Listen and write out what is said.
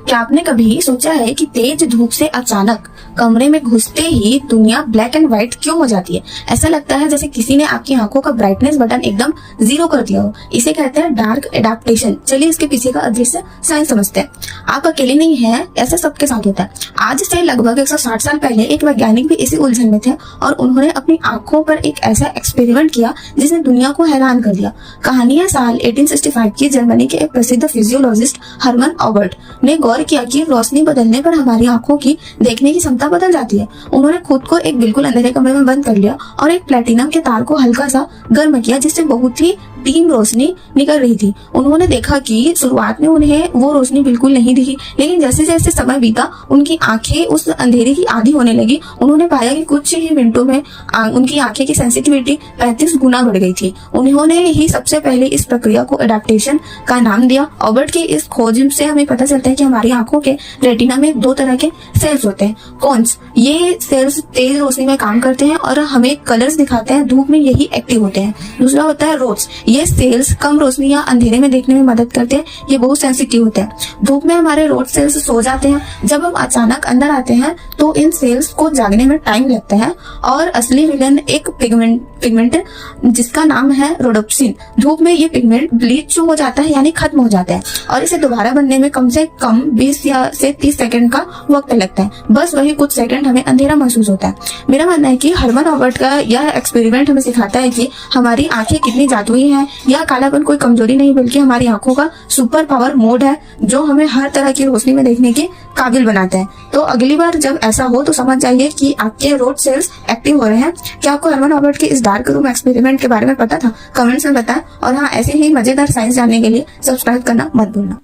क्या आपने कभी सोचा है कि तेज धूप से अचानक कमरे में घुसते ही दुनिया ब्लैक एंड व्हाइट क्यों हो जाती है? ऐसा लगता है जैसे किसी ने आपकी आंखों का ब्राइटनेस बटन एकदम 0 कर दिया हो। इसे कहते हैं डार्क एडाप्टेशन। चलिए इसके पीछे का अदृश्य साइंस समझते हैं। आप अकेले नहीं हैं, ऐसा सबके साथ होता है। आज से लगभग 160 साल पहले एक वैज्ञानिक भी इसी उलझन में थे और उन्होंने अपनी आंखों पर एक ऐसा एक्सपेरिमेंट किया जिसने दुनिया को हैरान कर दिया। कहानी है साल 1865 की। जर्मनी के एक प्रसिद्ध फिजियोलॉजिस्ट हर्मन ऑबर्ट ने गौर किया कि रोशनी बदलने पर हमारी आंखों की देखने की क्षमता बदल जाती है। उन्होंने खुद को एक बिल्कुल अंधेरे कमरे में बंद कर लिया और एक प्लेटिनम के तार को हल्का सा गर्म किया जिससे बहुत ही डीम रोशनी निकल रही थी। उन्होंने देखा कि शुरुआत में उन्हें वो रोशनी बिल्कुल नहीं दिखी, लेकिन जैसे जैसे समय बीता उनकी आंखें उस अंधेरे की आदी होने लगी। उन्होंने पाया कि कुछ ही मिनटों में उनकी आंखें की सेंसिटिविटी 35 गुना बढ़ गई थी। उन्होंने ही सबसे पहले इस प्रक्रिया को एडाप्टेशन का नाम दिया। ऑबर्ट की इस खोज से हमें पता चलता है कि हमारी आंखों के रेटिना में 2 तरह के सेल्स होते हैं। कॉन्स, ये सेल्स तेज रोशनी में काम करते हैं और हमें कलर्स दिखाते हैं। धूप में यही एक्टिव होते हैं। दूसरा होता है रोड्स, ये सेल्स कम रोशनी या अंधेरे में देखने में मदद करते हैं। ये बहुत सेंसिटिव होते हैं। धूप में हमारे रोड सेल्स सो जाते हैं। जब हम अचानक अंदर आते हैं तो इन सेल्स को जागने में टाइम लगता है और असली विलन एक पिगमेंट जिसका नाम है रोडोप्सिन। धूप में ये पिगमेंट ब्लीच हो जाता है यानी खत्म हो जाता है और इसे दोबारा बनने में कम से कम 20 या से 30 सेकंड का वक्त लगता है। बस वही कुछ सेकंड हमें अंधेरा महसूस होता है। मेरा मानना है कि हर्मन ऑबर्ट का यह एक्सपेरिमेंट हमें सिखाता है कि हमारी आंखें कितनी जादुई हैं। यह कालापन कोई कमजोरी नहीं बल्कि हमारी आंखों का सुपर पावर मोड है जो हमें हर तरह की रोशनी में देखने के काबिल बनाता है। तो अगली बार जब ऐसा हो तो समझ जाइए कि आपके रोड सेल्स एक्टिव हो रहे हैं। क्या आपको हर्मन ऑबर्ट के इस डार्क रूम एक्सपेरिमेंट के बारे में पता था? कमेंट्स में बताएं और हाँ, ऐसे ही मजेदार साइंस जानने के लिए सब्सक्राइब करना मत भूलना।